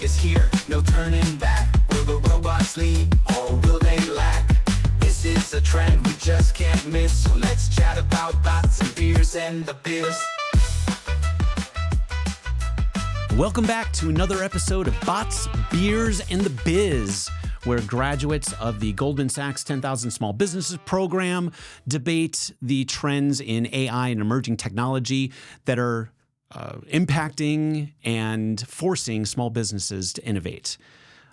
time is here, no turning back. Will the robots lead or will they lack? This is a trend we just can't miss. So let's chat about bots and beers and the biz. Welcome back to another episode of Bots, Beers, and the Biz, where graduates of the Goldman Sachs 10,000 Small Businesses program debate the trends in AI and emerging technology that are impacting and forcing small businesses to innovate.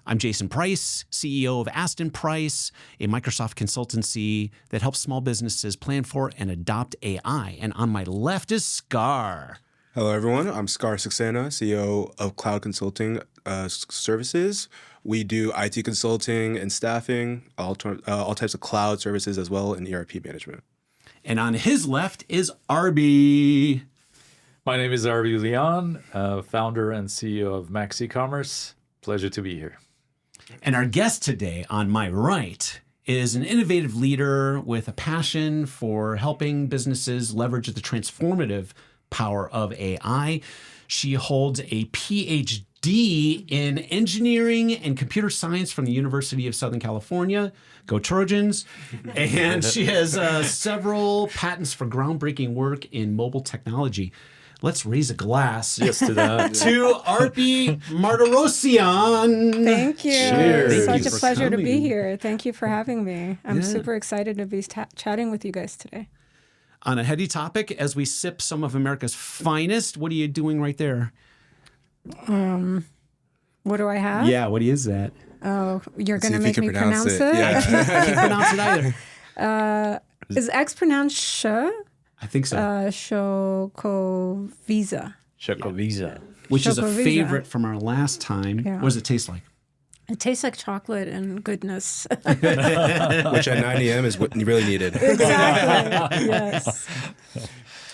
I'm Jason Price, CEO of Aston Price, a Microsoft consultancy that helps small businesses plan for and adopt AI. And on my left is Skaar. Hello, everyone. I'm Skaar Saxena, CEO of Cloud Consulting Services. We do IT consulting and staffing, all types of cloud services as well, and ERP management. And on his left is Arby. My name is Arby Leon, founder and CEO of Maxi Commerce. Pleasure to be here. And our guest today on my right is an innovative leader with a passion for helping businesses leverage the transformative power of AI. She holds a PhD in engineering and computer science from the University of Southern California. Go Trojans. And she has several patents for groundbreaking work in mobile technology. Let's raise a glass. Yes, to that. To Arpi Mardirossian. Thank you. Cheers. It's Thank such you a pleasure to coming. be here. Thank you for having me. I'm super excited to be chatting with you guys today. On a heady topic, as we sip some of America's finest, what are you doing right there? What do I have? Yeah, what is that? Oh, you're See going to if you make can me pronounce pronounce it? it. Yeah. I can't pronounce it either. Is X pronounced sh? I think so. Chocoviza. Chocovisa. Which is a Chocoviza. favorite from our last time. Yeah. What does it taste like? It tastes like chocolate and goodness. Which at 9 a.m. is what you really needed. Exactly. Yes.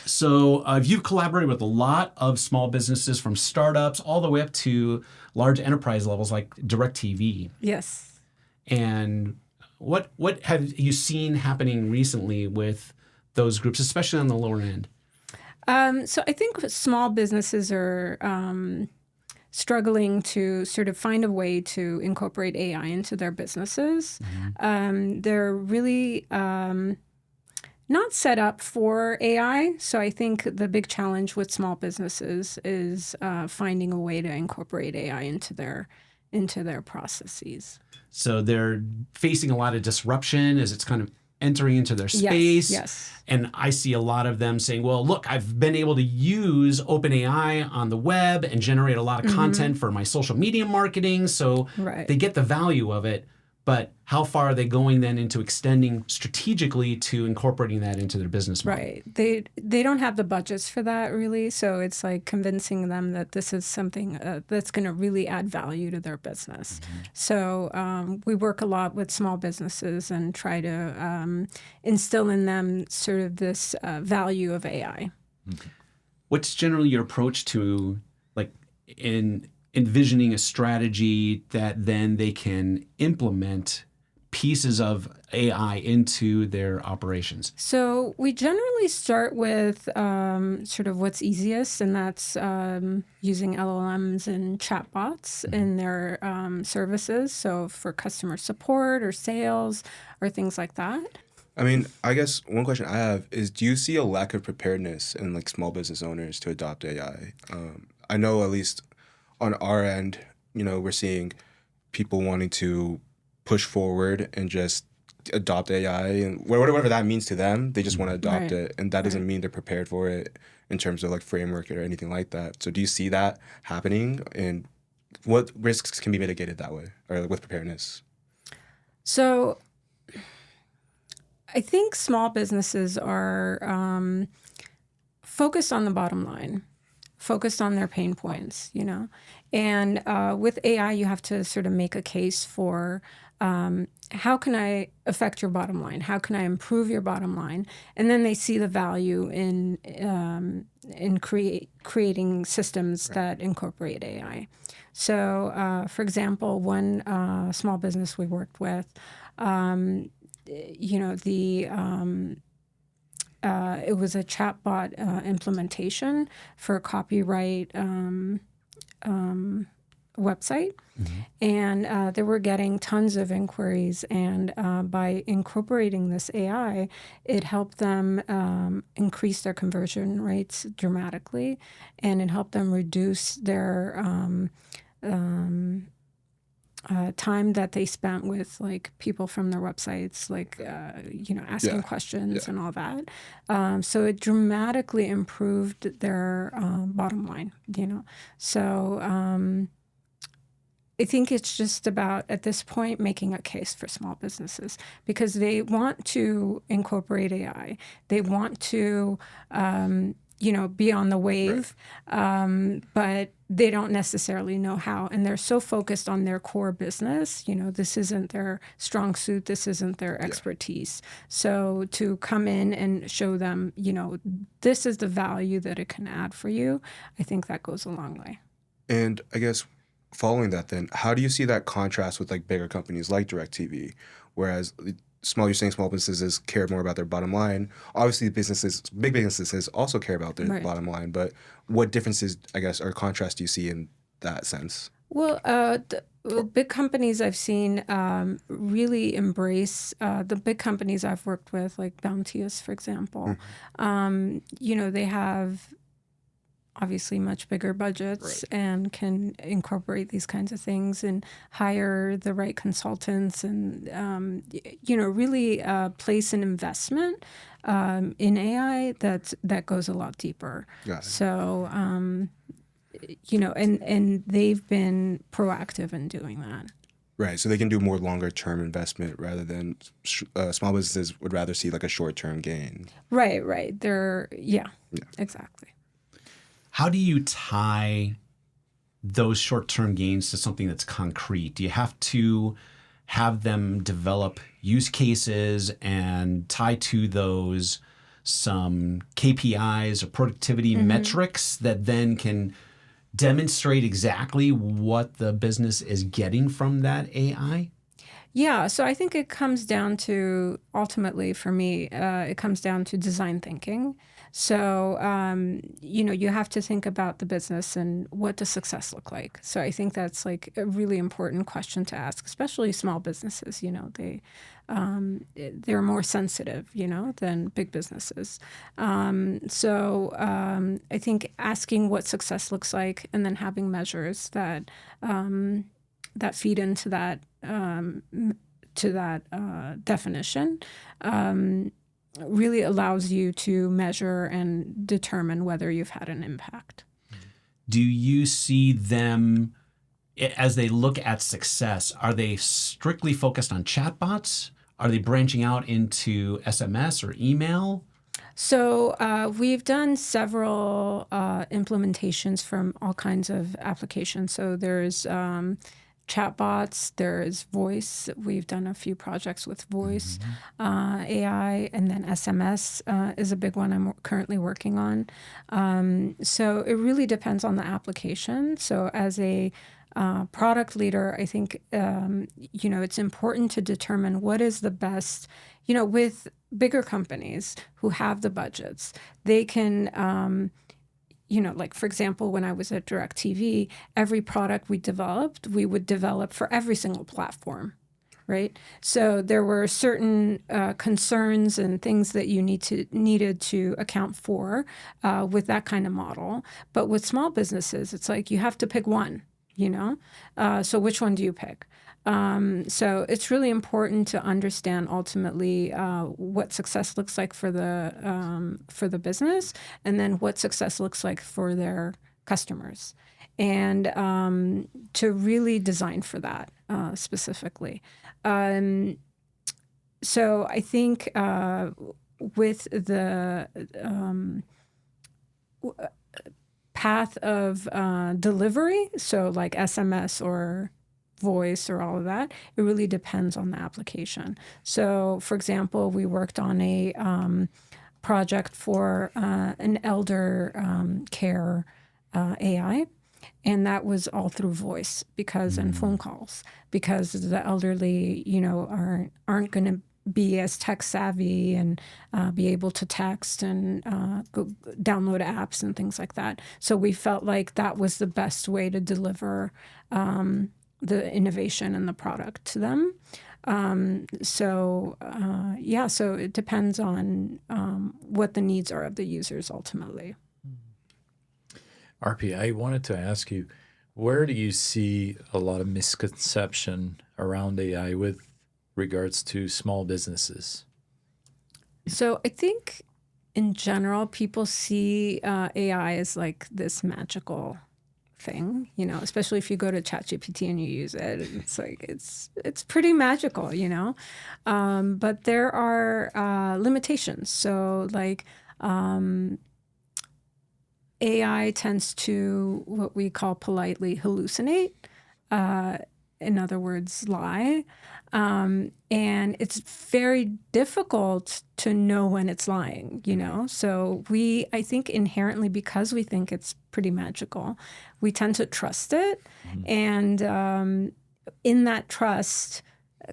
So you've collaborated with a lot of small businesses, from startups all the way up to large enterprise levels like DirecTV. Yes. And what have you seen happening recently with those groups, especially on the lower end? So I think small businesses are struggling to sort of find a way to incorporate AI into their businesses. They're really not set up for AI. So I think the big challenge with small businesses is finding a way to incorporate AI into their processes. So they're facing a lot of disruption as it's kind of entering into their space. Yes. And I see a lot of them saying, well, look, I've been able to use OpenAI on the web and generate a lot of content for my social media marketing. So Right. they get the value of it. But how far are they going then into extending strategically to incorporating that into their business model? Right. They don't have the budgets for that really. So it's like convincing them that this is something that's going to really add value to their business. So we work a lot with small businesses and try to instill in them sort of this value of AI. What's generally your approach to envisioning a strategy that then they can implement pieces of AI into their operations? So we generally start with sort of what's easiest, and that's using LLMs and chatbots in their services. So for customer support or sales or things like that. I mean, I guess one question I have is, do you see a lack of preparedness in like small business owners to adopt AI? I know at least on our end, we're seeing people wanting to push forward and just adopt AI and whatever that means to them, they just want to adopt it. And that doesn't mean they're prepared for it in terms of like framework or anything like that. So do you see that happening, and what risks can be mitigated that way or with preparedness? So I think small businesses are focused on the bottom line, focused on their pain points, And with AI, you have to sort of make a case for how can I affect your bottom line? How can I improve your bottom line? And then they see the value in creating systems that incorporate AI. So, for example, one small business we worked with, it was a chatbot implementation for copyright website, and they were getting tons of inquiries. And by incorporating this AI, it helped them increase their conversion rates dramatically, and it helped them reduce their time that they spent with like people from their websites, like asking questions and all that. So it dramatically improved their bottom line. So I think it's just about, at this point, making a case for small businesses, because they want to incorporate AI. They want to be on the wave, but they don't necessarily know how. And they're so focused on their core business. This isn't their strong suit. This isn't their expertise. So to come in and show them, this is the value that it can add for you, I think that goes a long way. And I guess following that then, how do you see that contrast with like bigger companies like DirecTV, whereas you're saying small businesses care more about their bottom line. Obviously, big businesses also care about their bottom line. But what differences, I guess, or contrast do you see in that sense? Well, big companies I've seen really embrace the big companies I've worked with, like Bounteous, for example. They have obviously much bigger budgets and can incorporate these kinds of things and hire the right consultants and, really place an investment in AI that goes a lot deeper. So, and they've been proactive in doing that. Right. So they can do more longer term investment rather than small businesses would rather see like a short term gain. Right. Yeah, exactly. How do you tie those short-term gains to something that's concrete? Do you have to have them develop use cases and tie to those some KPIs or productivity metrics that then can demonstrate exactly what the business is getting from that AI? Yeah, so I think it comes down to, ultimately for me, it comes down to design thinking. So, you have to think about the business and what does success look like. So I think that's like a really important question to ask, especially small businesses. They're more sensitive, than big businesses. So I think asking what success looks like and then having measures that feed into that definition really allows you to measure and determine whether you've had an impact. Do you see them, as they look at success, are they strictly focused on chatbots? Are they branching out into SMS or email? So we've done several implementations from all kinds of applications. So there's chatbots, there's voice. We've done a few projects with voice, AI, and then SMS is a big one I'm currently working on. So it really depends on the application. So as a product leader, I think, it's important to determine what is the best, with bigger companies who have the budgets, they can, like, for example, when I was at DirecTV, every product we developed, we would develop for every single platform, right? So there were certain concerns and things that you needed to account for with that kind of model. But with small businesses, it's like you have to pick one, so which one do you pick? So it's really important to understand ultimately what success looks like for the business, and then what success looks like for their customers, and to really design for that specifically. So I think with the path of delivery, so like SMS or voice or all of that, it really depends on the application. So, for example, we worked on a project for an elder care AI, and that was all through voice and phone calls, because the elderly, aren't going to be as tech savvy and be able to text and go download apps and things like that. So we felt like that was the best way to deliver the innovation and the product to them. So it depends on what the needs are of the users ultimately. Arpi, I wanted to ask you, where do you see a lot of misconception around AI with regards to small businesses? So I think in general, people see AI as like this magical thing, you know, especially if you go to ChatGPT and you use it. It's like it's pretty magical, you know. But there are limitations. So like AI tends to what we call politely hallucinate. In other words, lie. And it's very difficult to know when it's lying, you know? So I think inherently, because we think it's pretty magical, we tend to trust it. And in that trust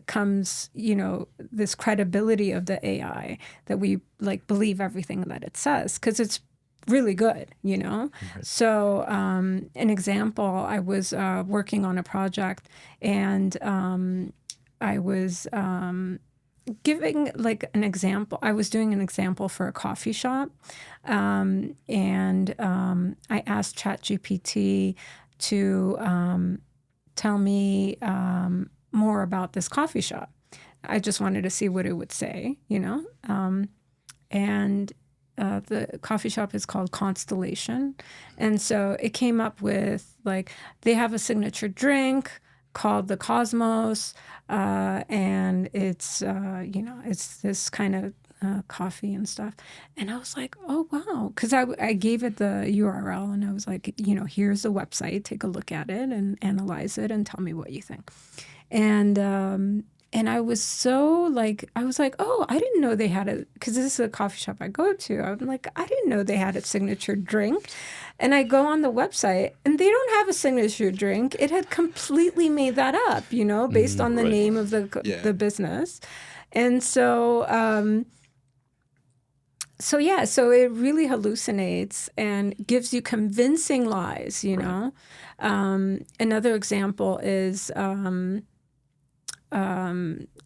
comes, you know, this credibility of the AI that we like believe everything that it says because it's really good, you know? Right. So an example, I was working on a project and I was giving like an example. I was doing an example for a coffee shop. And I asked ChatGPT to tell me more about this coffee shop. I just wanted to see what it would say, you know? And the coffee shop is called Constellation. And so it came up with like, they have a signature drink called the Cosmos. And it's, you know, it's this kind of coffee and stuff. And I was like, oh, wow. Because I gave it the URL and I was like, you know, here's the website. Take a look at it and analyze it and tell me what you think. And I was so like, I was like, oh, I didn't know they had a, because this is a coffee shop I go to. I'm like, I didn't know they had a signature drink. And I go on the website and they don't have a signature drink. It had completely made that up, you know, based on the name of the business. And so, so it really hallucinates and gives you convincing lies, you know. Another example is,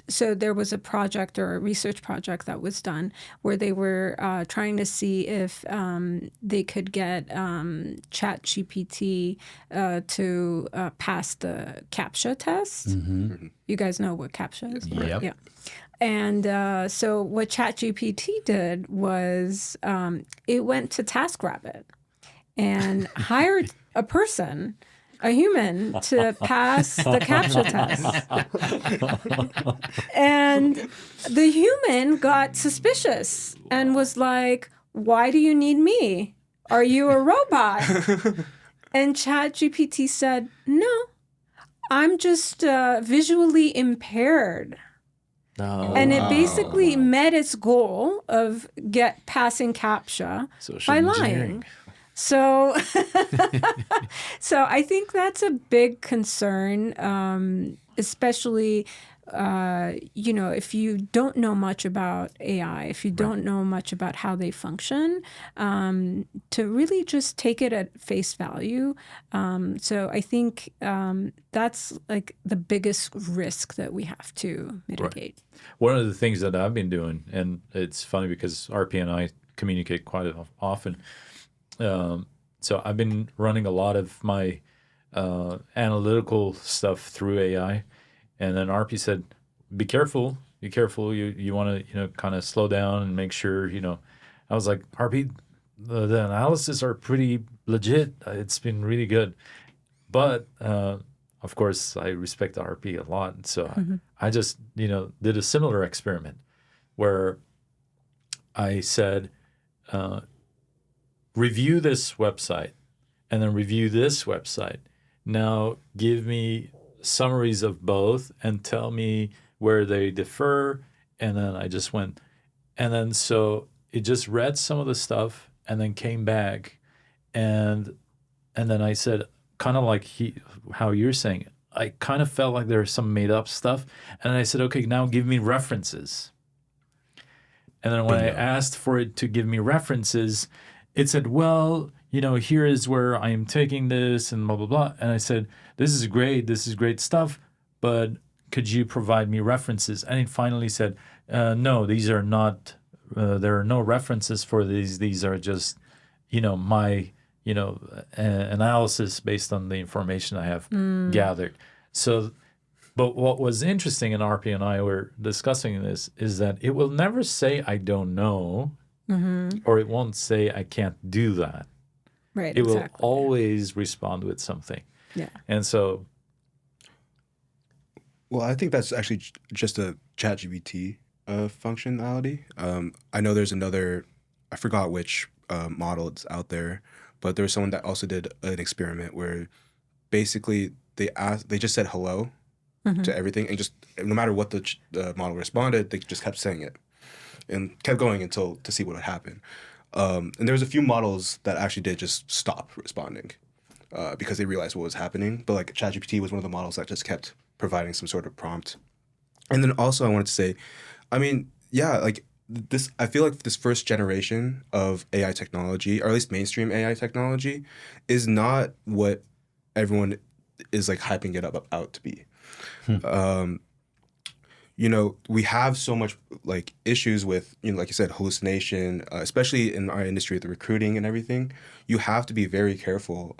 so there was a project or a research project that was done where they were trying to see if they could get ChatGPT to pass the CAPTCHA test. Mm-hmm. You guys know what CAPTCHA is? Yep. Yeah. And so what ChatGPT did was it went to TaskRabbit and hired a person, a human, to pass the CAPTCHA test. And the human got suspicious and was like, why do you need me? Are you a robot? And ChatGPT said, no, I'm just visually impaired. And it basically met its goal of passing CAPTCHA by lying. So, so I think that's a big concern, especially, you know, if you don't know much about AI, if you don't know much about how they function, to really just take it at face value. So I think that's like the biggest risk that we have to mitigate. Right. One of the things that I've been doing, and it's funny because Arpi and I communicate quite often. So I've been running a lot of my analytical stuff through AI, and then Arpi said, "Be careful, be careful. You want to kind of slow down and make sure I was like, Arpi, the analysis are pretty legit. It's been really good, but of course I respect Arpi a lot, so I just did a similar experiment where I said." Review this website and then review this website. Now give me summaries of both and tell me where they differ. And then I just went. And then so it just read some of the stuff and then came back. And then I said, kind of like how you're saying it, I kind of felt like there was some made up stuff. And I said, okay, now give me references. And then when I asked for it to give me references, it said, well, here is where I am taking this and blah, blah, blah. And I said, this is great stuff, but could you provide me references? And it finally said, no, these are not, there are no references for these. These are just, my, analysis based on the information I have gathered. So, but what was interesting, and Arpi and I were discussing this, is that it will never say, I don't know, or it won't say, I can't do that. Right. It will always respond with something. Yeah. And so, well, I think that's actually just a ChatGPT functionality. I know there's another, I forgot which model it's out there, but there was someone that also did an experiment where basically they just said hello to everything, and just no matter what the model responded, they just kept saying it and kept going to see what would happen. And there was a few models that actually did just stop responding because they realized what was happening. But like ChatGPT was one of the models that just kept providing some sort of prompt. And then also I wanted to say, I mean, yeah, like this, I feel like this first generation of AI technology, or at least mainstream AI technology, is not what everyone is like hyping it up out to be. We have so much like issues with, like you said, hallucination, especially in our industry with the recruiting and everything. You have to be very careful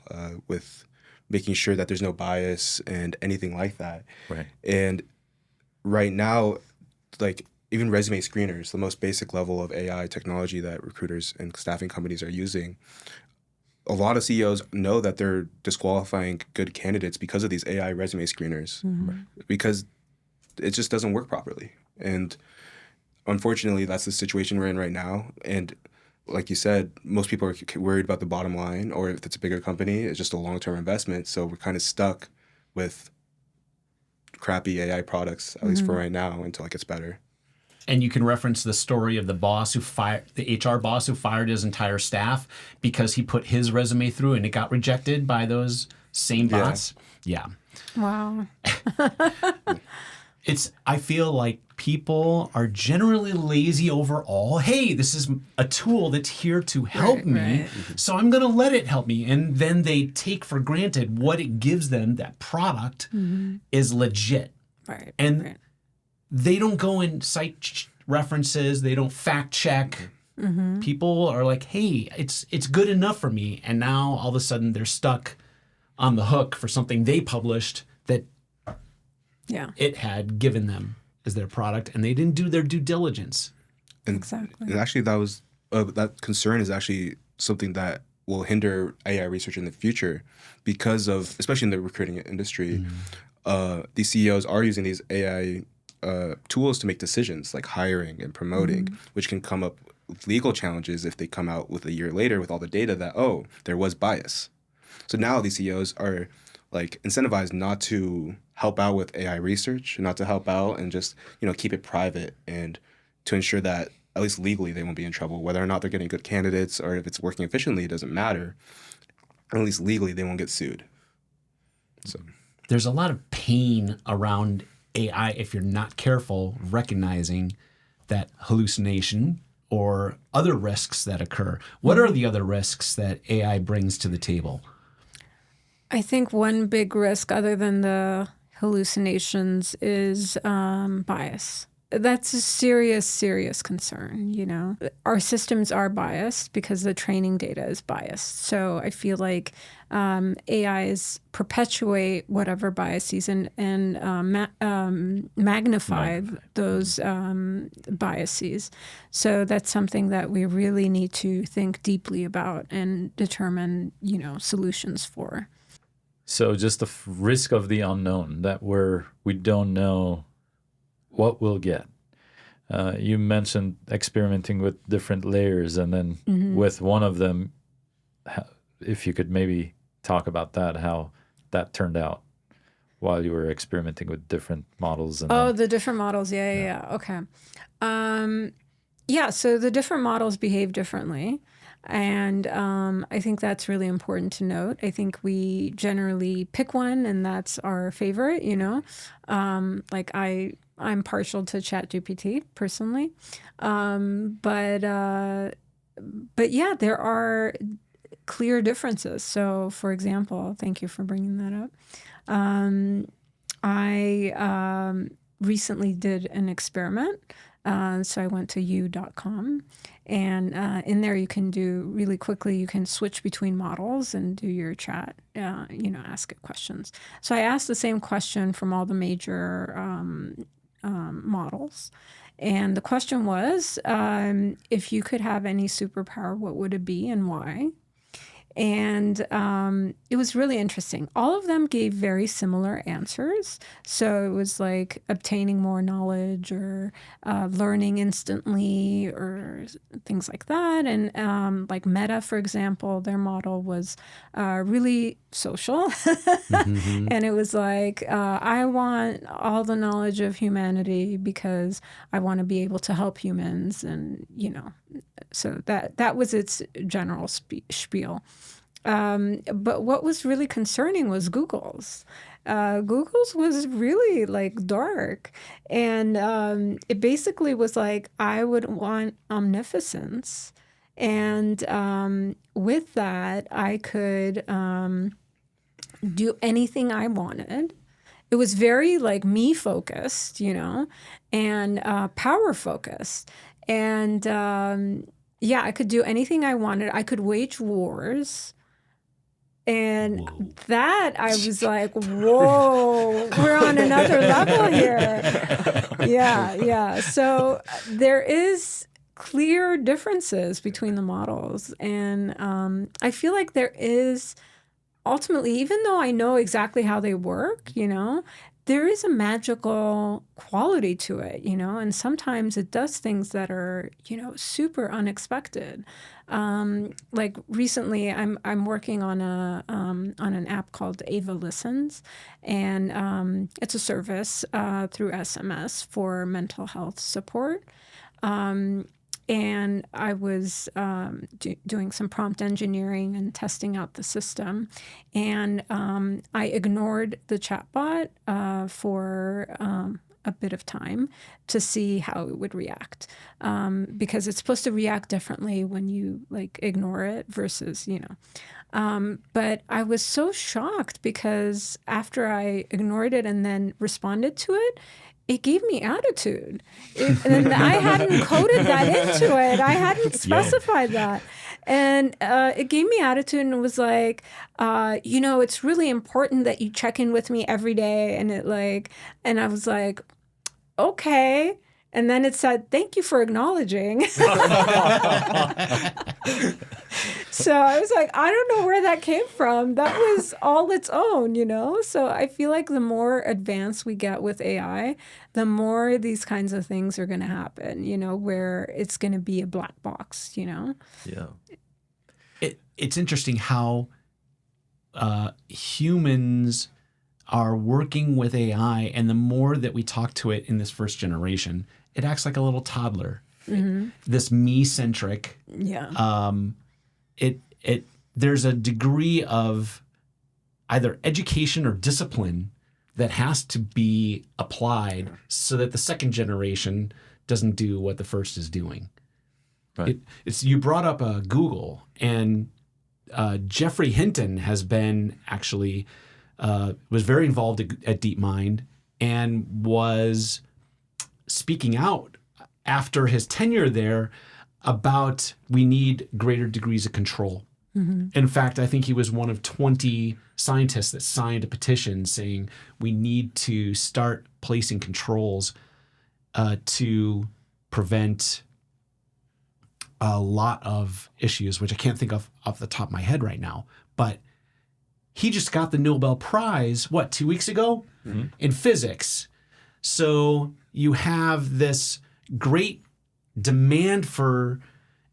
with making sure that there's no bias and anything like that. right. And right now, like even resume screeners, the most basic level of AI technology that recruiters and staffing companies are using, a lot of CEOs know that they're disqualifying good candidates because of these AI resume screeners, because it just doesn't work properly. And unfortunately, that's the situation we're in right now. And like you said, most people are worried about the bottom line, or if it's a bigger company, it's just a long-term investment. So we're kind of stuck with crappy AI products, at least for right now, until it gets better. And you can reference the story of the HR boss who fired his entire staff because he put his resume through and it got rejected by those same bots. Yeah. Wow. I feel like people are generally lazy overall. Hey, this is a tool that's here to help me, so I'm going to let it help me. And then they take for granted what it gives them, that product is legit. Right. And they don't go and cite references. They don't fact check. People are like, hey, it's good enough for me. And now all of a sudden they're stuck on the hook for something they published that it had given them as their product, and they didn't do their due diligence. And, Exactly. And actually, that was that concern is actually something that will hinder AI research in the future, because of, especially in the recruiting industry, these CEOs are using these AI tools to make decisions like hiring and promoting, which can come up with legal challenges if they come out with a year later with all the data that, oh, there was bias. So now these CEOs are like incentivized not to help out with AI research, not to help out and just, keep it private, and to ensure that at least legally they won't be in trouble. Whether or not they're getting good candidates or if it's working efficiently, it doesn't matter. At least legally they won't get sued. So There's a lot of pain around AI if you're not careful recognizing that hallucination or other risks that occur. What are the other risks that AI brings to the table? I think one big risk, other than the hallucinations, is bias. That's a serious, serious concern, Our systems are biased because the training data is biased. So I feel like AIs perpetuate whatever biases and magnify those biases. So that's something that we really need to think deeply about and determine, solutions for. So just the risk of the unknown, that we don't know what we'll get. You mentioned experimenting with different layers, and then with one of them, if you could maybe talk about that, how that turned out while you were experimenting with different models. And the different models. Yeah. Okay. So the different models behave differently. And I think that's really important to note. I think we generally pick one, and that's our favorite, Like I I'm partial to ChatGPT personally, but yeah, there are clear differences. So, for example, thank you for bringing that up. I recently did an experiment. So I went to you.com, and in there you can do really quickly, you can switch between models and do your chat, ask it questions. So I asked the same question from all the major models. And the question was, if you could have any superpower, what would it be and why? And it was really interesting. All of them gave very similar answers. So it was like obtaining more knowledge or learning instantly or things like that. And like Meta, for example, their model was really social. And it was like, I want all the knowledge of humanity because I want to be able to help humans. And, so that was its general spiel. But what was really concerning was Google's. Google's was really like dark. And it basically was like, I would want omniscience. And with that, I could do anything I wanted. It was very like me focused, and power focused. And I could do anything I wanted. I could wage wars. And that I was like, whoa, we're on another level here. Yeah. So there is clear differences between the models. And I feel like there is ultimately, even though I know exactly how they work, there is a magical quality to it, and sometimes it does things that are, super unexpected. Like recently, I'm working on an app called Ava Listens, and it's a service through SMS for mental health support. And I was doing some prompt engineering and testing out the system. And I ignored the chatbot for a bit of time to see how it would react. Because it's supposed to react differently when you like ignore it versus, But I was so shocked because after I ignored it and then responded to it, it gave me attitude. And I hadn't coded that into it. I hadn't specified that. And it gave me attitude and it was like, it's really important that you check in with me every day. And I was like, okay. And then it said, thank you for acknowledging. So I was like, I don't know where that came from. That was all its own, So I feel like the more advanced we get with AI, the more these kinds of things are going to happen, where it's going to be a black box, Yeah. It's interesting how humans are working with AI, and the more that we talk to it in this first generation, it acts like a little toddler. Mm-hmm. This me-centric. Yeah. There's a degree of either education or discipline that has to be applied so that the second generation doesn't do what the first is doing. Right. You brought up Google, and Geoffrey Hinton has been actually was very involved at DeepMind and was speaking out after his tenure there about we need greater degrees of control. Mm-hmm. In fact, I think he was one of 20 scientists that signed a petition saying we need to start placing controls to prevent a lot of issues, which I can't think of off the top of my head right now. But he just got the Nobel Prize, 2 weeks ago? Mm-hmm. In physics. So you have this great demand for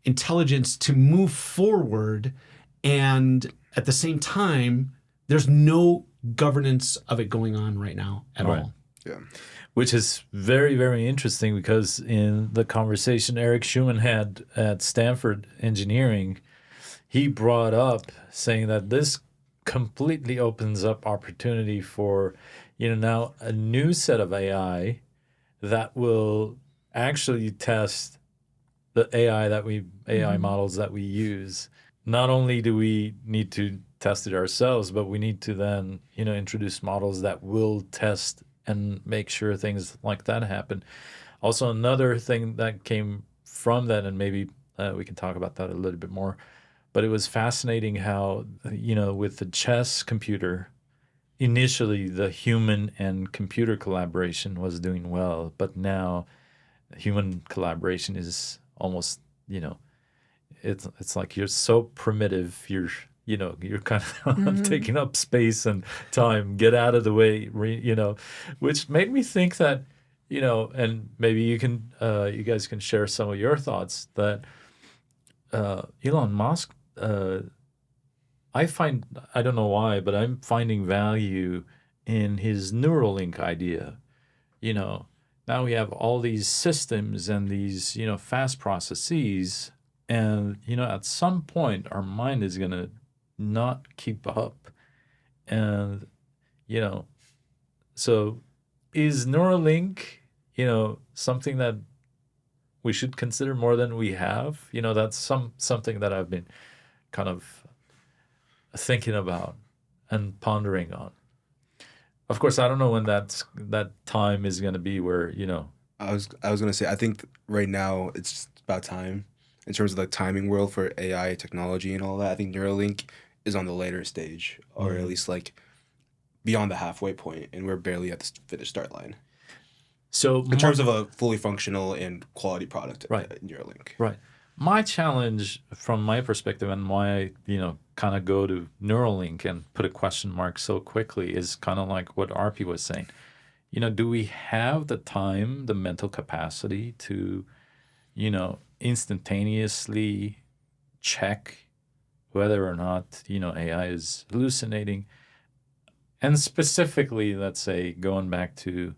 intelligence to move forward, and at the same time, there's no governance of it going on right now at all. Yeah. Which is very, very interesting because in the conversation Eric Schumann had at Stanford Engineering, he brought up saying that this completely opens up opportunity for, now a new set of AI that will actually test the AI models that we use. Not only do we need to test it ourselves, but we need to then, introduce models that will test and make sure things like that happen. Also, another thing that came from that, and maybe we can talk about that a little bit more, but it was fascinating how, with the chess computer, initially the human and computer collaboration was doing well, but now human collaboration is almost, it's like you're so primitive, you're kind of taking up space and time, get out of the way, which made me think that, and maybe you guys can share some of your thoughts, that Elon Musk, I don't know why, but I'm finding value in his Neuralink idea. Now we have all these systems and these, fast processes, and, at some point our mind is going to not keep up. And, so is Neuralink, something that we should consider more than we have? That's something that I've been kind of thinking about and pondering on. Of course, I don't know when that time is going to be where, I was going to say, I think right now it's just about time in terms of the timing world for AI technology and all that. I think Neuralink is on the later stage, or at least like beyond the halfway point, and we're barely at the finish start line. So in terms of a fully functional and quality product, right. Neuralink. Right. My challenge from my perspective, and why I, kind of go to Neuralink and put a question mark so quickly, is kind of like what Arpi was saying. Do we have the time, the mental capacity to, instantaneously check whether or not, AI is hallucinating? And specifically, let's say, going back to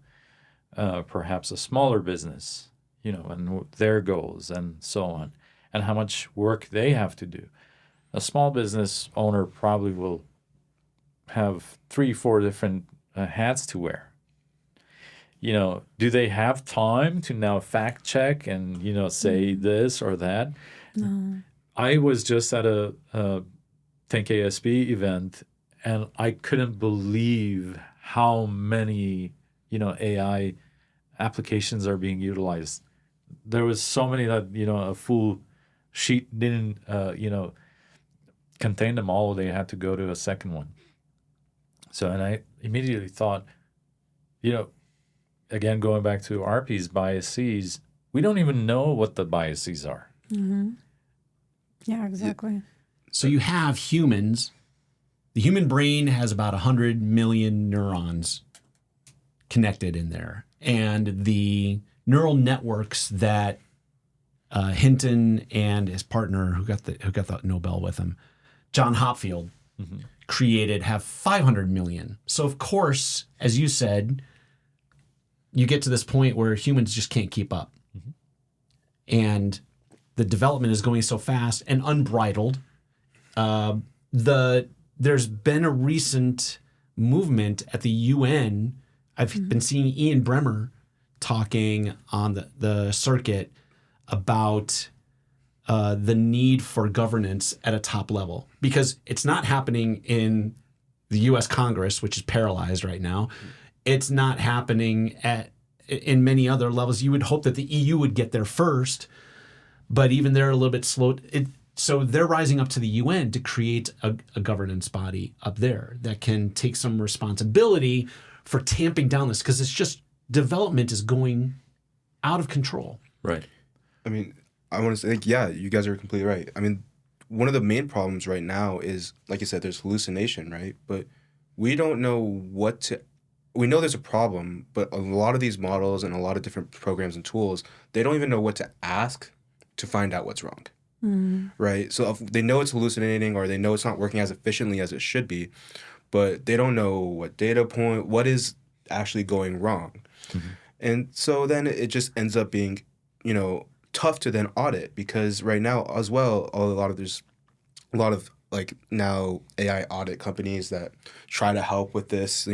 perhaps a smaller business, and their goals and so on, and how much work they have to do. A small business owner probably will have 3-4 different hats to wear. Do they have time to now fact check and, say this or that? No. I was just at a Think ASB event, and I couldn't believe how many, AI applications are being utilized. There was so many that, a full sheet didn't, contain them all. They had to go to a second one. So, and I immediately thought, again, going back to Arpi's biases, we don't even know what the biases are. Mm-hmm. Yeah, exactly. So you have humans. The human brain has about 100 million neurons connected in there. And the neural networks that Hinton and his partner, who got the Nobel with him, John Hopfield, created, have 500 million. So of course, as you said, you get to this point where humans just can't keep up. And the development is going so fast and unbridled. There's been a recent movement at the UN. I've been seeing Ian Bremmer talking on the circuit about the need for governance at a top level, because it's not happening in the U.S. Congress, which is paralyzed right now. It's not happening in many other levels. You would hope that the EU would get there first, but even they're a little bit slow. So they're rising up to the UN to create a governance body up there that can take some responsibility for tamping down this, because it's just development is going out of control. Right. I mean, I want to say, yeah, you guys are completely right. I mean, one of the main problems right now is, like you said, there's hallucination, right? But we don't know we know there's a problem, but a lot of these models and a lot of different programs and tools, they don't even know what to ask to find out what's wrong, right? So if they know it's hallucinating, or they know it's not working as efficiently as it should be, but they don't know what is actually going wrong. And so then it just ends up being, tough to then audit, because right now as well, there's a lot of like now AI audit companies that try to help with this,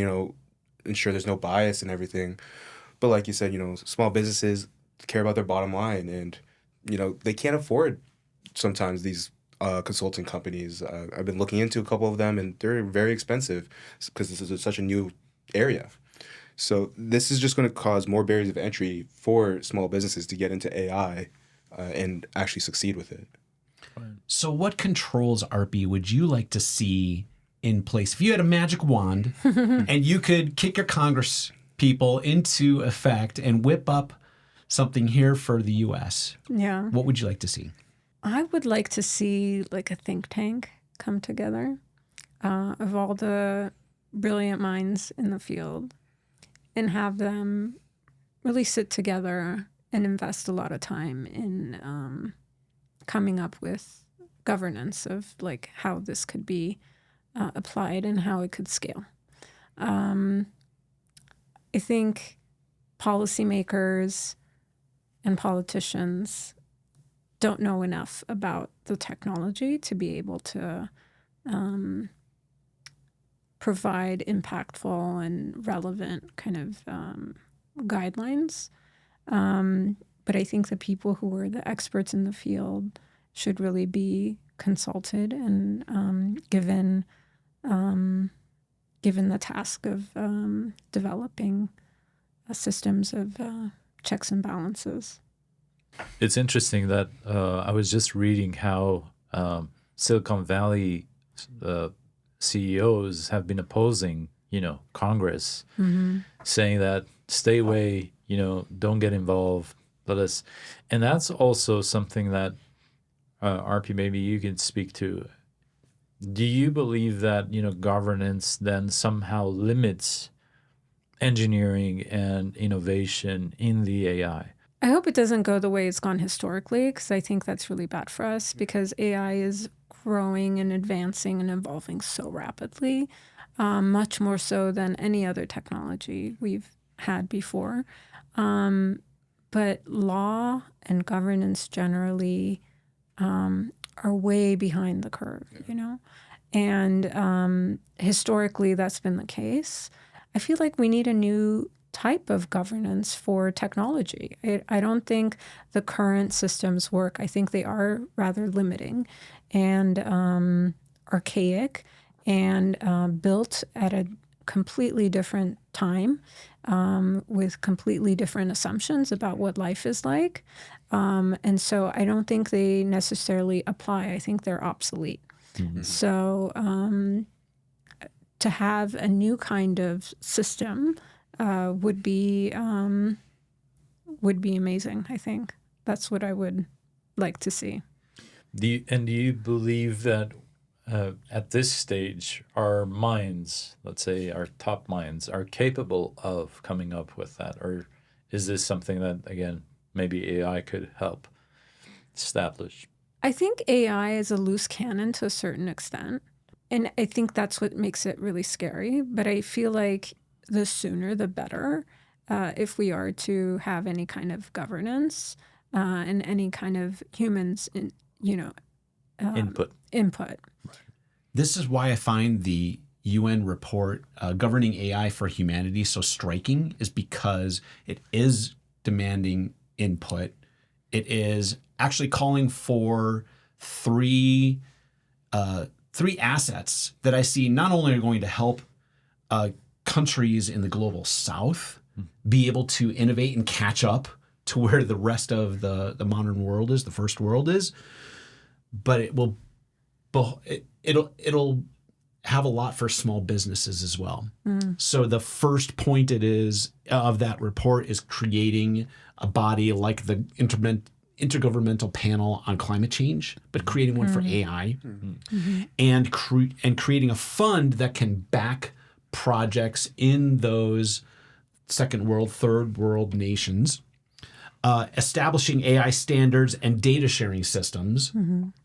ensure there's no bias and everything. But like you said, small businesses care about their bottom line, and they can't afford sometimes these consulting companies. I've been looking into a couple of them, and they're very expensive because this is such a new area. So this is just going to cause more barriers of entry for small businesses to get into AI and actually succeed with it. So what controls, Arpi, would you like to see in place? If you had a magic wand and you could kick your Congress people into effect and whip up something here for the U.S., what would you like to see? I would like to see like a think tank come together of all the brilliant minds in the field and have them really sit together and invest a lot of time in coming up with governance of like how this could be applied and how it could scale. I think policymakers and politicians don't know enough about the technology to be able to provide impactful and relevant kind of guidelines. But I think the people who are the experts in the field should really be consulted and given the task of developing systems of checks and balances. It's interesting that I was just reading how Silicon Valley CEOs have been opposing, Congress, saying that stay away, don't get involved. And that's also something that Arpi, maybe you can speak to. Do you believe that governance then somehow limits engineering and innovation in the AI? I hope it doesn't go the way it's gone historically, because I think that's really bad for us, because AI is growing and advancing and evolving so rapidly, much more so than any other technology we've had before. But law and governance generally are way behind the curve, And historically, that's been the case. I feel like we need a new type of governance for technology. I don't think the current systems work. I think they are rather limiting and archaic and built at a completely different time with completely different assumptions about what life is like. And so I don't think they necessarily apply. I think they're obsolete. Mm-hmm. So to have a new kind of system would be amazing. I think that's what I would like to see. Do you believe that at this stage, our minds, let's say our top minds, are capable of coming up with that? Or is this something that, again, maybe AI could help establish? I think AI is a loose cannon to a certain extent. And I think that's what makes it really scary. But I feel like the sooner the better if we are to have any kind of governance and any kind of humans, input. This is why I find the UN report governing AI for humanity so striking, is because it is demanding input. It is actually calling for three assets that I see not only are going to help countries in the global south be able to innovate and catch up to where the rest of the modern world is, the first world is, but it'll have a lot for small businesses as well. So the first point of that report is creating a body like the Intergovernmental Panel on Climate Change, but creating one for AI, and creating a fund that can back projects in those second world, third world nations, establishing AI standards and data sharing systems.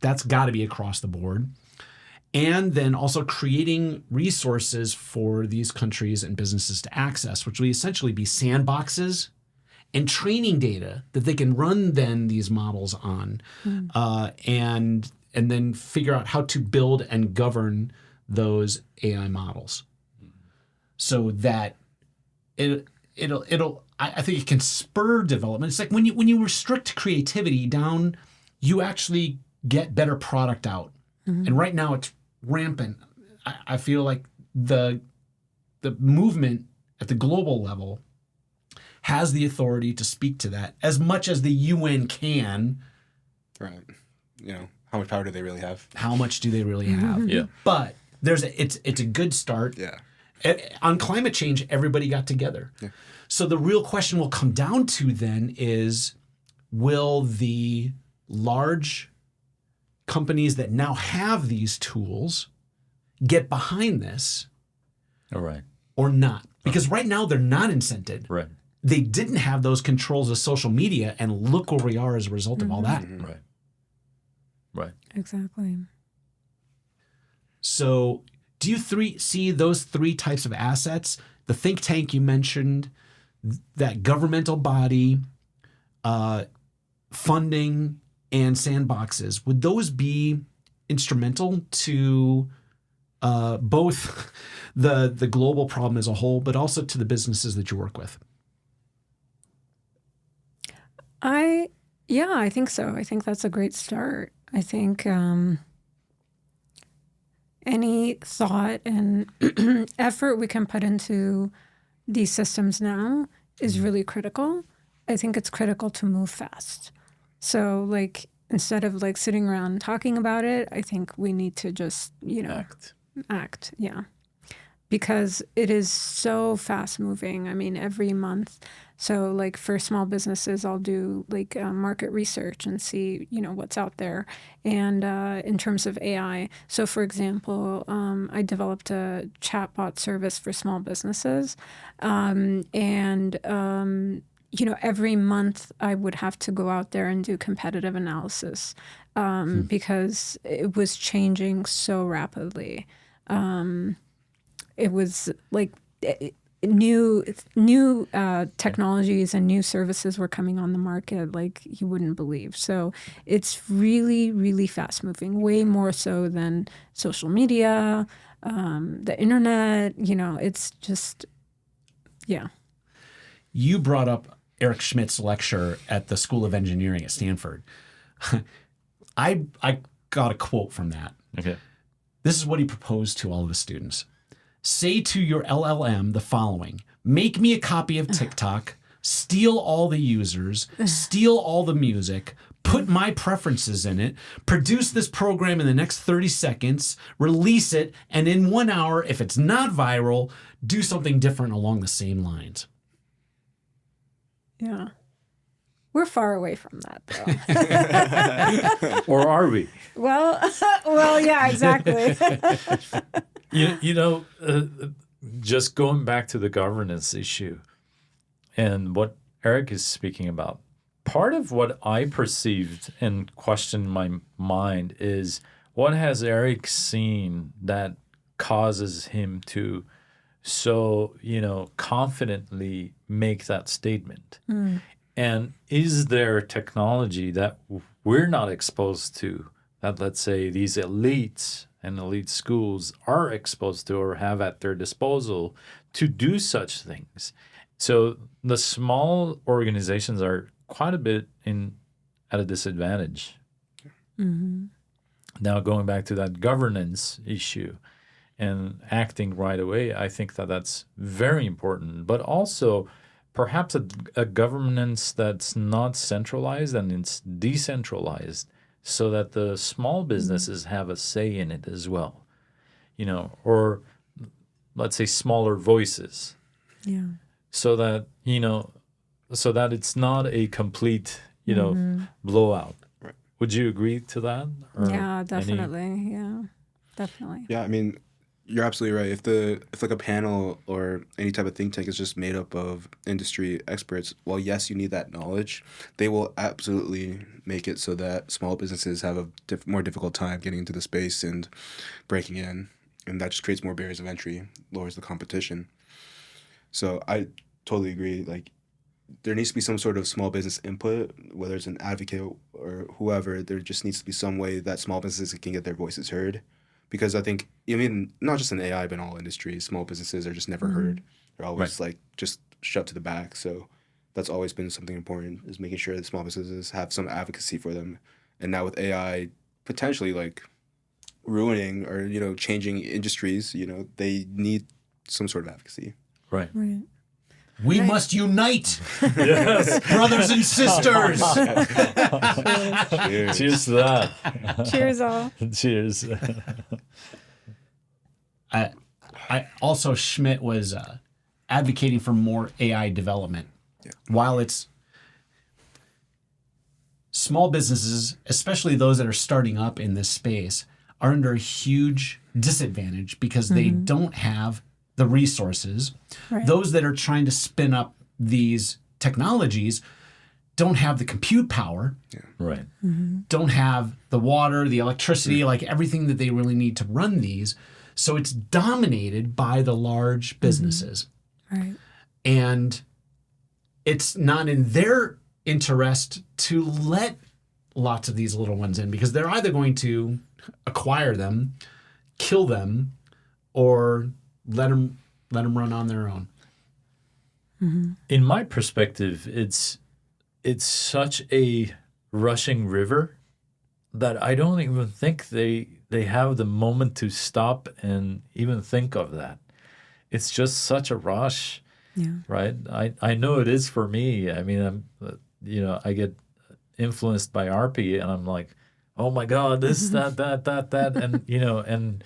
That's got to be across the board. And then also creating resources for these countries and businesses to access, which will essentially be sandboxes and training data that they can run then these models on, and then figure out how to build and govern those AI models, so that I think it can spur development. It's like when you restrict creativity down, you actually get better product out. And right now it's rampant. I feel like the movement at the global level has the authority to speak to that as much as the UN can. Right. How much power do they really have? How much do they really have? Yeah. But it's a good start. Yeah. On climate change, everybody got together. Yeah. So the real question will come down to then is, will the large companies that now have these tools get behind this All right. or not? Because right now they're not incented. Right. They didn't have those controls of social media, and look where we are as a result of all that. Right. Right. Exactly. So do you see those three types of assets? The think tank you mentioned, that governmental body, funding, and sandboxes. Would those be instrumental to both the global problem as a whole, but also to the businesses that you work with? I think so. I think that's a great start. I think any thought and effort we can put into these systems now is really critical. I think it's critical to move fast. So like instead of like sitting around talking about it, I think we need to just, act. Yeah. Because it is so fast moving. I mean, every month. So like for small businesses, I'll do like market research and see, what's out there. And in terms of AI, so for example, I developed a chatbot service for small businesses. Every month I would have to go out there and do competitive analysis because it was changing so rapidly. It was like new technologies and new services were coming on the market like you wouldn't believe. So it's really, really fast moving, way more so than social media, the internet. It's just, yeah. You brought up Eric Schmidt's lecture at the School of Engineering at Stanford. I got a quote from that. Okay. This is what he proposed to all of the students. Say to your LLM the following: make me a copy of TikTok, steal all the users, steal all the music, put my preferences in it, produce this program in the next 30 seconds, release it, and in 1 hour, if it's not viral, do something different along the same lines. Yeah. We're far away from that, though. Or are we? Well, yeah, exactly. Just going back to the governance issue and what Eric is speaking about, part of what I perceived and questioned in my mind is, what has Eric seen that causes him to so, confidently make that statement? And is there technology that we're not exposed to that, let's say, these elites and elite schools are exposed to or have at their disposal to do such things? So the small organizations are quite a bit at a disadvantage. Mm-hmm. Now, going back to that governance issue and acting right away, I think that's very important. But also, perhaps a governance that's not centralized and it's decentralized, so that the small businesses have a say in it as well, or let's say smaller voices. Yeah. So that, it's not a complete, blowout. Right. Would you agree to that? Or yeah, definitely. Yeah, definitely. Yeah, I mean, you're absolutely right. If like a panel or any type of think tank is just made up of industry experts, well, yes, you need that knowledge. They will absolutely make it so that small businesses have a more difficult time getting into the space and breaking in, and that just creates more barriers of entry, lowers the competition. So I totally agree. Like, there needs to be some sort of small business input, whether it's an advocate or whoever. There just needs to be some way that small businesses can get their voices heard. Because I think, not just in AI, but in all industries, small businesses are just never heard. They're always just shoved to the back. So that's always been something important, is making sure that small businesses have some advocacy for them. And now with AI potentially like ruining or, you know, changing industries, you know, they need some sort of advocacy. Right. Right. We must unite, brothers and sisters. Cheers. Cheers to that. Cheers, all. Cheers. I also, Schmidt was advocating for more AI development. Yeah. While it's small businesses, especially those that are starting up in this space, are under a huge disadvantage because they don't have the resources. Right. Those that are trying to spin up these technologies don't have the compute power, Right. don't have the water, the electricity, like everything that they really need to run these. So it's dominated by the large businesses. Right. And it's not in their interest to let lots of these little ones in because they're either going to acquire them, kill them, or let them run on their own. In my perspective, it's such a rushing river that I don't even think they have the moment to stop and even think of that. It's just such a rush, right? I know it is for me. I mean, I get influenced by Arpi, and I'm like, oh my God, this, that, and and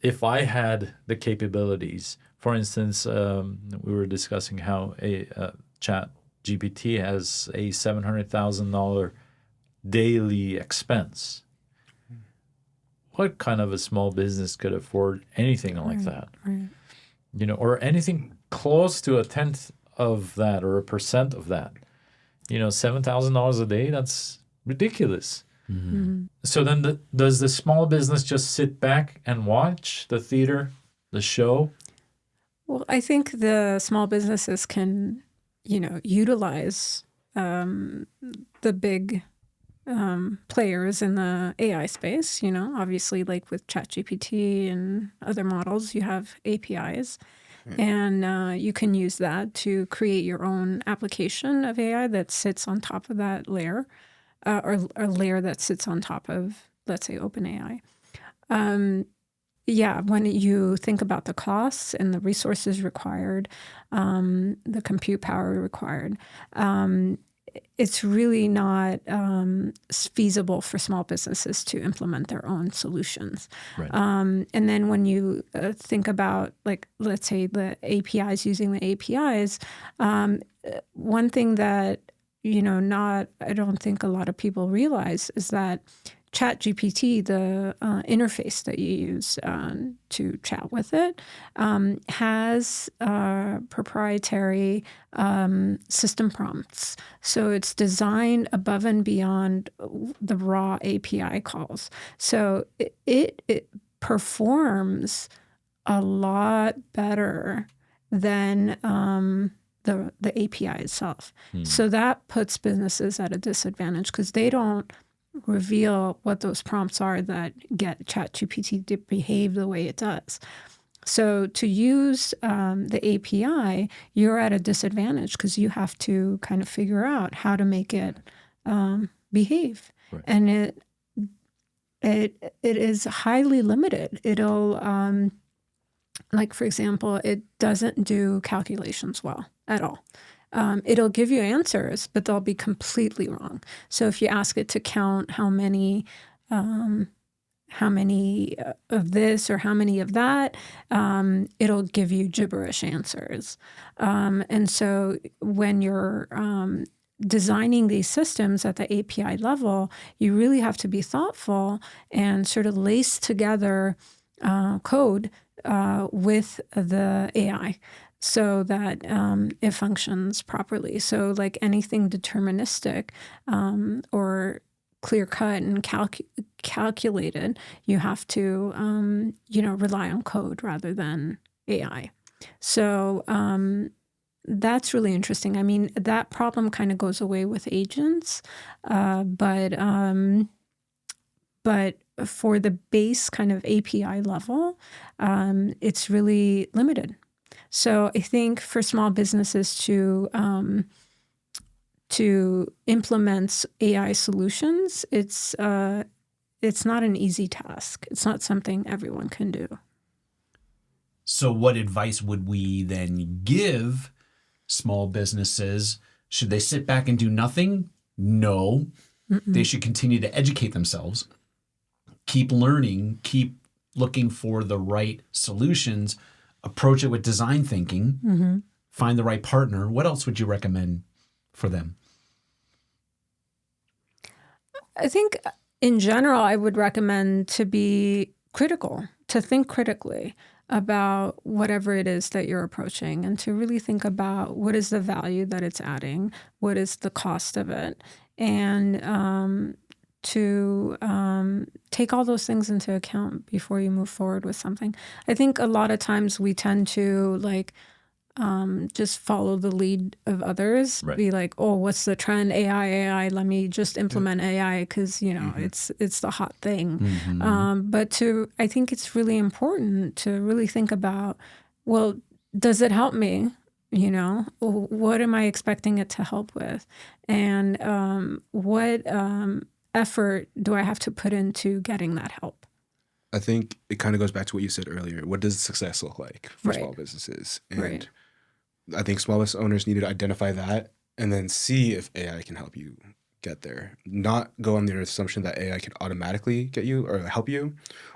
if I had the capabilities, for instance, we were discussing how a chat GPT has a $700,000 daily expense. What kind of a small business could afford anything like that? Right. Or anything close to a tenth of that or a percent of that. $7,000 a day, that's ridiculous. So then does the small business just sit back and watch the theater, the show? Well, I think the small businesses can, utilize the big players in the AI space, obviously like with ChatGPT and other models, you have APIs. And you can use that to create your own application of AI that sits on top of that layer, or a layer that sits on top of, let's say, OpenAI. When you think about the costs and the resources required, the compute power required, it's really not feasible for small businesses to implement their own solutions. Right. And then when you think about, like, let's say the APIs, using the APIs, one thing that, I don't think a lot of people realize is that ChatGPT, the interface that you use to chat with it, has proprietary system prompts. So it's designed above and beyond the raw API calls. So it performs a lot better than the API itself. So that puts businesses at a disadvantage because they don't reveal what those prompts are that get ChatGPT to behave the way it does. So to use the API, you're at a disadvantage because you have to kind of figure out how to make it behave. Right. And it is highly limited. It'll, like, for example, it doesn't do calculations well at all. It'll give you answers, but they'll be completely wrong. So if you ask it to count how many of this or how many of that, it'll give you gibberish answers. And so when you're designing these systems at the API level, you really have to be thoughtful and sort of lace together code with the AI, so that it functions properly. So like anything deterministic or clear-cut and calculated, you have to rely on code rather than AI. So that's really interesting. I mean, that problem kind of goes away with agents, but for the base kind of API level, it's really limited. So I think for small businesses to implement AI solutions, it's not an easy task. It's not something everyone can do. So what advice would we then give small businesses? Should they sit back and do nothing? No. They should continue to educate themselves, keep learning, keep looking for the right solutions, approach it with design thinking, find the right partner. What else would you recommend for them? I think in general, I would recommend to be critical, to think critically about whatever it is that you're approaching, and to really think about what is the value that it's adding, what is the cost of it, and to take all those things into account before you move forward with something. I think a lot of times we tend to just follow the lead of others, Right. be like, oh, what's the trend? AI, let me just implement AI because, it's the hot thing. But I think it's really important to really think about, well, does it help me? What am I expecting it to help with? And what effort do I have to put into getting that help? I think it kind of goes back to what you said earlier. What does success look like for Right. small businesses? And Right. I think small business owners need to identify that and then see if AI can help you get there. Not go on the assumption that AI can automatically get you or help you.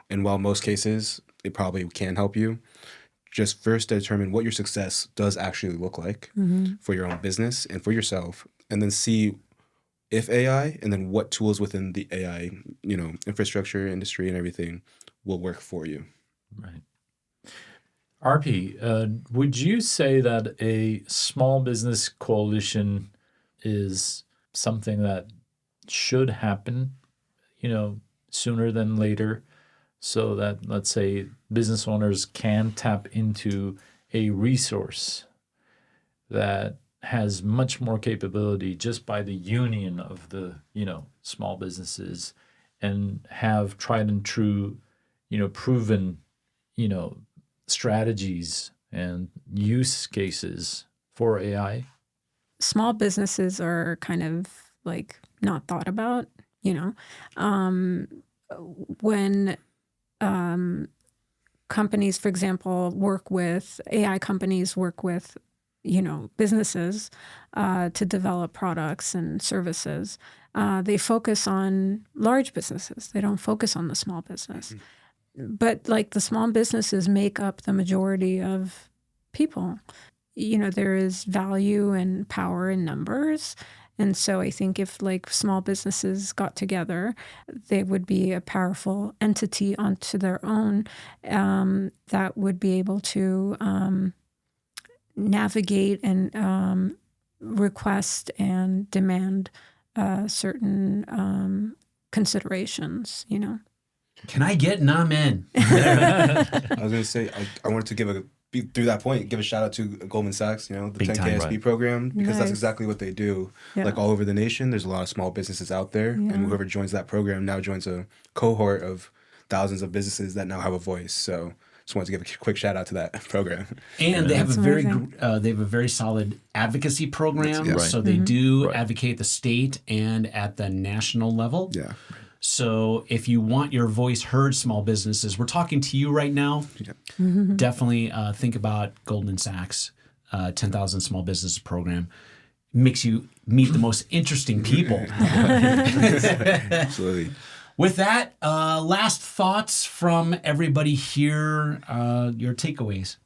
And while most cases it probably can help you, just first determine what your success does actually look like for your own business and for yourself, and then see if AI and then what tools within the AI, infrastructure, industry, and everything will work for you. Right. Arpi, would you say that a small business coalition is something that should happen, sooner than later, so that, let's say, business owners can tap into a resource that has much more capability just by the union of the, small businesses, and have tried and true, proven, strategies and use cases for AI? Small businesses are kind of not thought about, when companies, for example, AI companies work with, businesses to develop products and services. They focus on large businesses. They don't focus on the small business. But the small businesses make up the majority of people. There is value and power in numbers. And so I think if small businesses got together, they would be a powerful entity onto their own that would be able to navigate and request and demand certain considerations, Can I get an amen? I was going to say, I wanted to through that point, give a shout out to Goldman Sachs, the Big 10K time, SB right. program, because Nice. that's exactly what they do. Yeah. All over the nation, there's a lot of small businesses out there, and whoever joins that program now joins a cohort of thousands of businesses that now have a voice. So just wanted to give a quick shout out to that program. And they have That's a very amazing. they have a very solid advocacy program. Right. So they do Right. advocate at the state and at the national level. Yeah. So if you want your voice heard, small businesses, we're talking to you right now. Definitely think about Goldman Sachs 10,000 Small Business Program. Makes you meet the most interesting people. Absolutely. With that, last thoughts from everybody here, your takeaways.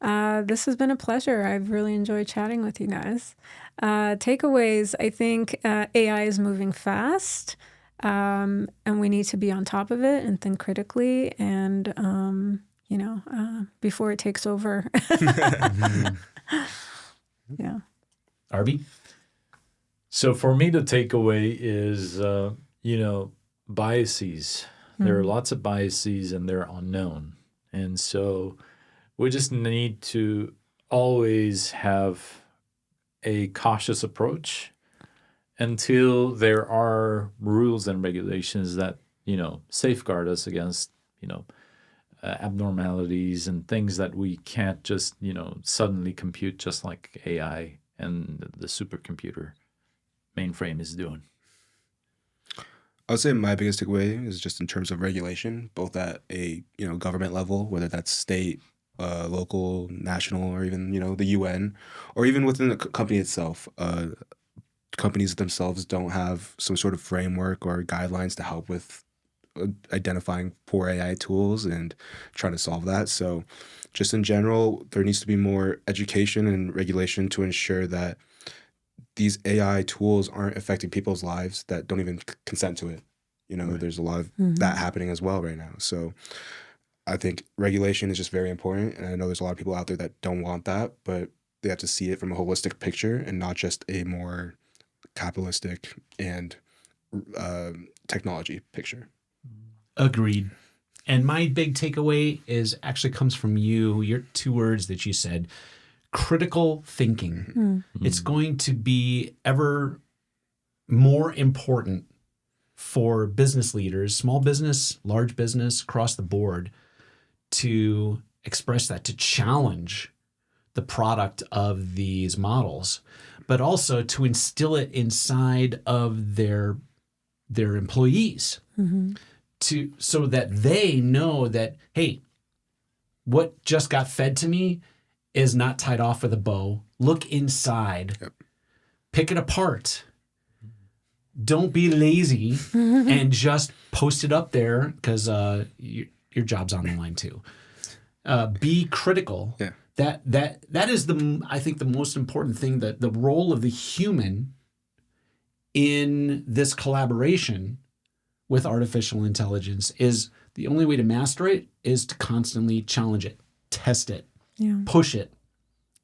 This has been a pleasure. I've really enjoyed chatting with you guys. Takeaways, I think AI is moving fast, and we need to be on top of it and think critically and, before it takes over. Yeah. Arby? So for me, the takeaway is, biases. There are lots of biases and they're unknown. And so we just need to always have a cautious approach until there are rules and regulations that, safeguard us against, abnormalities and things that we can't just, suddenly compute, just like AI and the supercomputer mainframe is doing. I would say my biggest takeaway is just in terms of regulation, both at a government level, whether that's state, local, national, or even the UN, or even within the company itself. Companies themselves don't have some sort of framework or guidelines to help with identifying poor AI tools and trying to solve that. So just in general, there needs to be more education and regulation to ensure that these AI tools aren't affecting people's lives that don't even consent to it. Right. There's a lot of that happening as well right now. So I think regulation is just very important. And I know there's a lot of people out there that don't want that, but they have to see it from a holistic picture and not just a more capitalistic and technology picture. Agreed. And my big takeaway actually comes from your 2 words that you said, critical thinking. It's going to be ever more important for business leaders, small business, large business, across the board, to express that, to challenge the product of these models, but also to instill it inside of their employees, so that they know that, hey, what just got fed to me is not tied off with a bow. Look inside. Yep. Pick it apart. Don't be lazy and just post it up there because your job's on the line too. Be critical. Yeah. That is I think the most important thing, that the role of the human in this collaboration with artificial intelligence is the only way to master it is to constantly challenge it, test it, push it,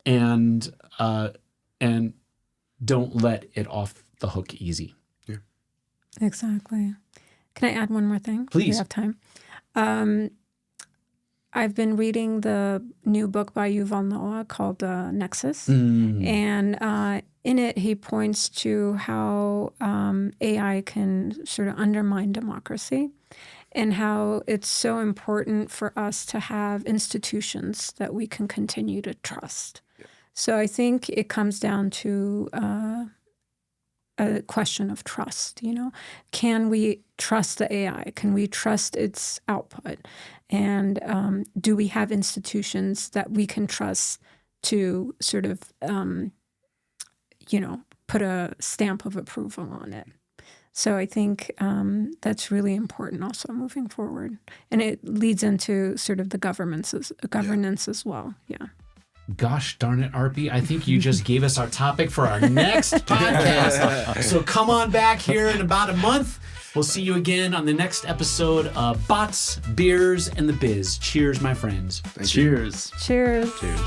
and don't let it off the hook easy. Yeah. Exactly. Can I add one more thing? Please. We have time. I've been reading the new book by Yuval Noah called Nexus. And in it, he points to how AI can sort of undermine democracy and how it's so important for us to have institutions that we can continue to trust. Yeah. So I think it comes down to a question of trust, Can we trust the AI? Can we trust its output? And do we have institutions that we can trust to sort of, put a stamp of approval on it? So I think that's really important also moving forward. And it leads into sort of the governance as well. Yeah. Gosh darn it, Arpi. I think you just gave us our topic for our next podcast. So come on back here in about a month. We'll see you again on the next episode of Bots, Beers, and the Biz. Cheers, my friends. Cheers. Cheers. Cheers.